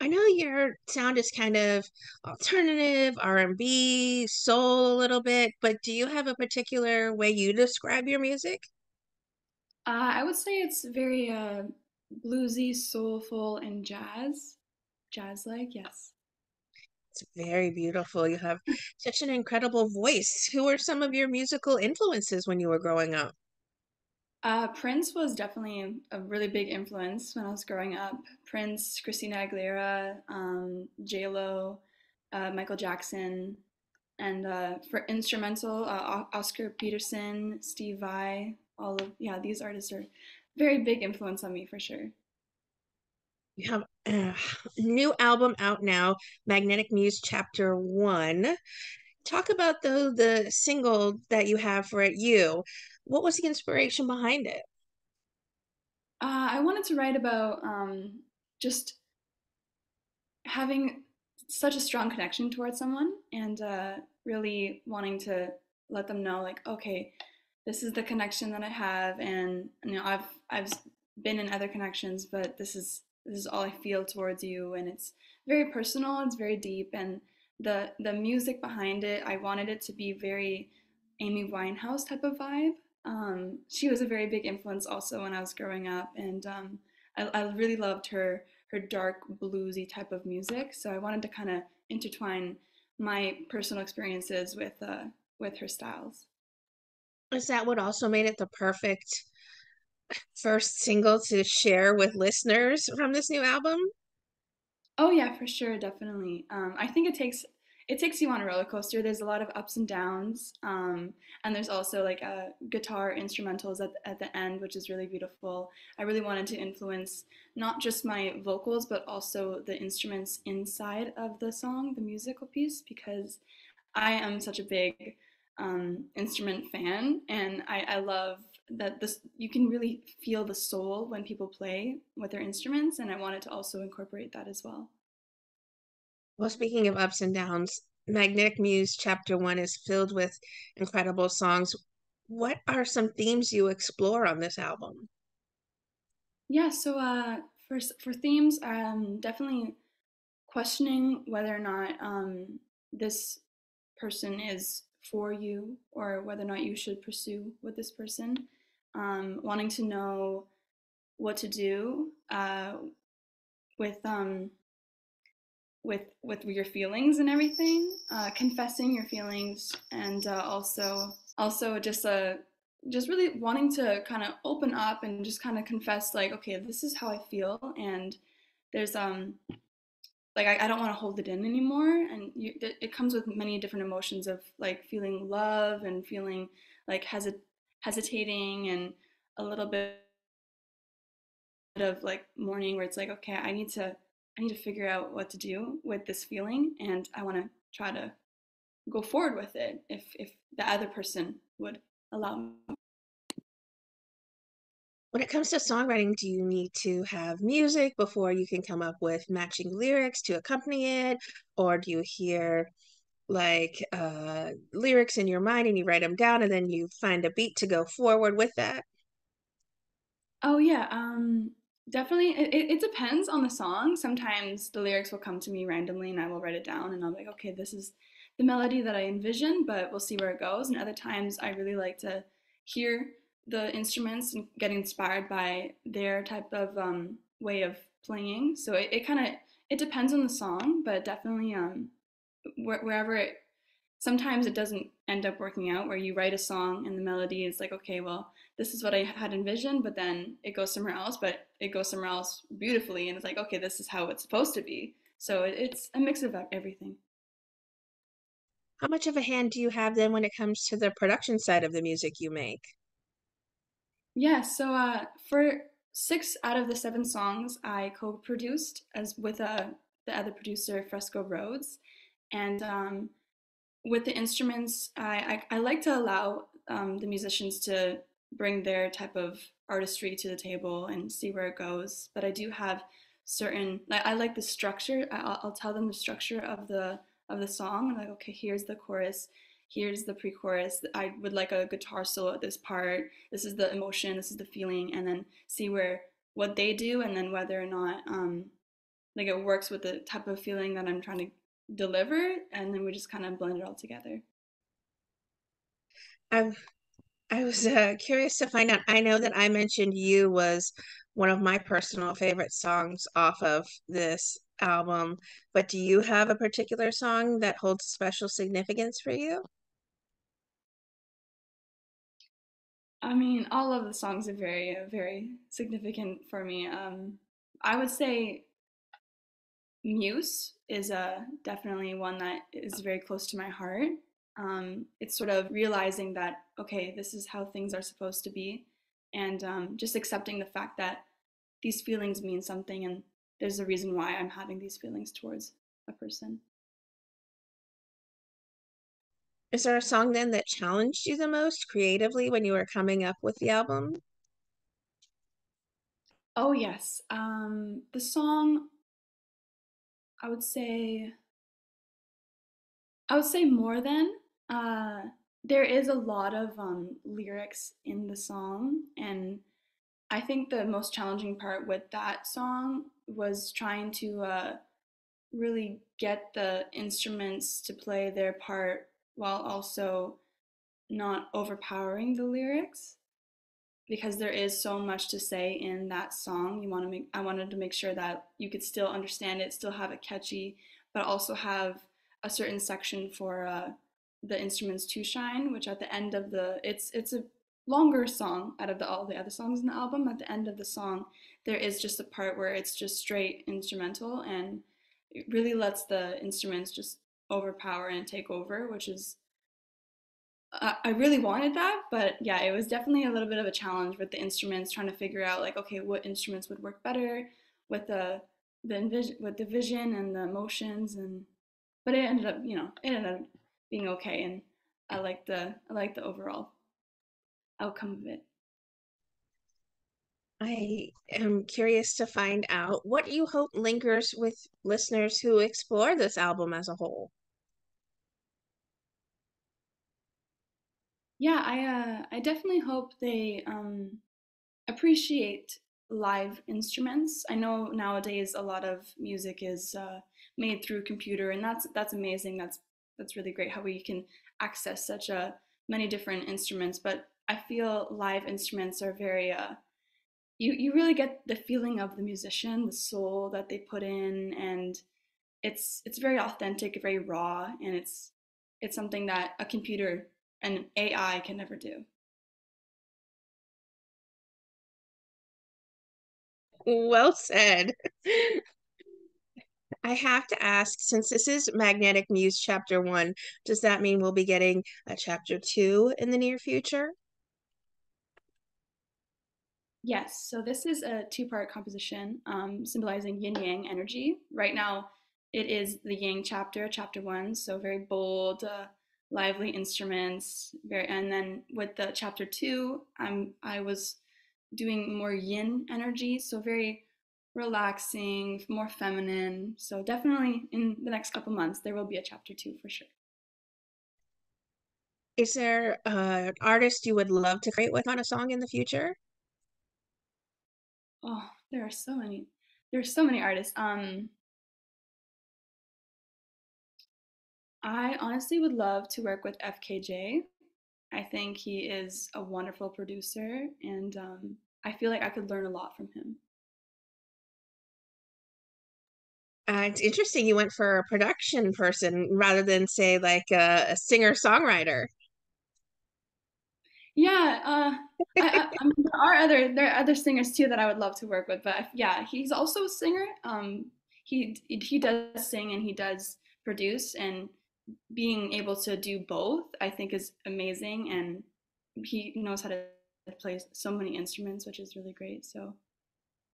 I know your sound is kind of alternative, R&B, soul a little bit, but do you have a particular way you describe your music? I would say it's very bluesy, soulful, and jazz-like. Yes. It's very beautiful. You have such an incredible voice. Who were some of your musical influences when you were growing up? Prince was definitely a really big influence when I was growing up. Prince, Christina Aguilera, J-Lo, Michael Jackson, and for instrumental, Oscar Peterson, Steve Vai, all of yeah, these artists are very big influence on me for sure. You have a new album out now, Magnetic Muse Chapter 1. Talk about the single that you have for it, You. What was the inspiration behind it? I wanted to write about just having such a strong connection towards someone and really wanting to let them know like okay, this is the connection that I have, and I've been in other connections, but this is all I feel towards you, and it's very personal, it's very deep, and the music behind it, I wanted it to be very Amy Winehouse type of vibe. She was a very big influence also when I was growing up, and I really loved her dark bluesy type of music. So I wanted to kind of intertwine my personal experiences with her styles. Is that what also made it the perfect first single to share with listeners from this new album? Oh yeah, for sure, definitely. I think it takes you on a roller coaster. There's a lot of ups and downs, and there's also like guitar instrumentals at the end, which is really beautiful. I really wanted to influence not just my vocals, but also the instruments inside of the song, the musical piece, because I am such a big instrument fan, and I love that this you can really feel the soul when people play with their instruments, and I wanted to also incorporate that as well. Well, speaking of ups and downs, Magnetic Muse Chapter 1 is filled with incredible songs. What are some themes you explore on this album? Yeah, so for themes, definitely questioning whether or not this person is for you or whether or not you should pursue with this person. Wanting to know what to do with with your feelings and everything, confessing your feelings, and also just really wanting to kind of open up and just kind of confess like okay, this is how I feel, and there's like I don't want to hold it in anymore, and it comes with many different emotions of like feeling love and feeling like hesitating and a little bit of like mourning where it's like okay, I need to figure out what to do with this feeling, and I want to try to go forward with it if the other person would allow me. When it comes to songwriting, do you need to have music before you can come up with matching lyrics to accompany it? Or do you hear lyrics in your mind and you write them down and then you find a beat to go forward with that? Oh yeah, definitely. It depends on the song. Sometimes the lyrics will come to me randomly, and I will write it down, and I'll be like, okay, this is the melody that I envision, but we'll see where it goes. And other times, I really like to hear the instruments and get inspired by their type of way of playing. So it kind of it depends on the song, but definitely wherever it sometimes it doesn't end up working out where you write a song and the melody is like okay, well, this is what I had envisioned, but then it goes somewhere else, but it goes somewhere else beautifully, and it's like okay, this is how it's supposed to be. So it's a mix of everything. How much of a hand do you have then when it comes to the production side of the music you make? Yeah, so for 6 out of the 7 songs I co-produced as with the other producer Fresco Rhodes, and with the instruments, I like to allow the musicians to bring their type of artistry to the table and see where it goes. But I do have certain, like, I like the structure. I'll tell them the structure of the song. I'm like, okay, here's the chorus, here's the pre-chorus. I would like a guitar solo at this part. This is the emotion, this is the feeling, and then see where what they do, and then whether or not like it works with the type of feeling that I'm trying to deliver, and then we just kind of blend it all together. I I was curious to find out. I know that I mentioned You was one of my personal favorite songs off of this album, but do you have a particular song that holds special significance for you? I mean, all of the songs are very significant for me. I would say Muse is definitely one that is very close to my heart. It's sort of realizing that, okay, this is how things are supposed to be, and just accepting the fact that these feelings mean something, and there's a reason why I'm having these feelings towards a person. Is there a song then that challenged you the most creatively when you were coming up with the album? Oh, yes. The song, I would say, I would say more than. Uh, there is a lot of lyrics in the song, and I think the most challenging part with that song was trying to really get the instruments to play their part while also not overpowering the lyrics, because there is so much to say in that song. I wanted to make sure that you could still understand it, still have it catchy, but also have a certain section for the instruments to shine, which at the end of it's a longer song out of all the other songs in the album. At the end of the song, there is just a part where it's just straight instrumental, and it really lets the instruments just overpower and take over, which is I really wanted that, but yeah, it was definitely a little bit of a challenge with the instruments, trying to figure out like, okay, what instruments would work better with with the vision and the emotions, and but it ended up, it ended up being okay, and I like the overall outcome of it. I am curious to find out what you hope lingers with listeners who explore this album as a whole. Yeah, I definitely hope they appreciate live instruments. I know nowadays a lot of music is made through computer, and that's amazing. That's really great how we can access such a many different instruments. But I feel live instruments are very you really get the feeling of the musician, the soul that they put in, and it's very authentic, very raw, and it's something that a computer and AI can never do. Well said. I have to ask, since this is Magnetic Muse Chapter 1, does that mean we'll be getting a Chapter 2 in the near future? Yes, so this is a two-part composition symbolizing yin yang energy. Right now, it is the yang chapter, chapter one, so very bold, lively instruments. And then with the chapter two, I was doing more yin energy, so very relaxing, more feminine. So definitely in the next couple months, there will be a chapter two for sure. Is there an artist you would love to create with on a song in the future? Oh, there are so many. There's so many artists. I honestly would love to work with FKJ. I think he is a wonderful producer, and I feel like I could learn a lot from him. It's interesting you went for a production person rather than, say, like a singer-songwriter. Yeah, I mean, there are other singers too that I would love to work with, but yeah, he's also a singer. He does sing and he does produce, and being able to do both, I think, is amazing. And he knows how to play so many instruments, which is really great. So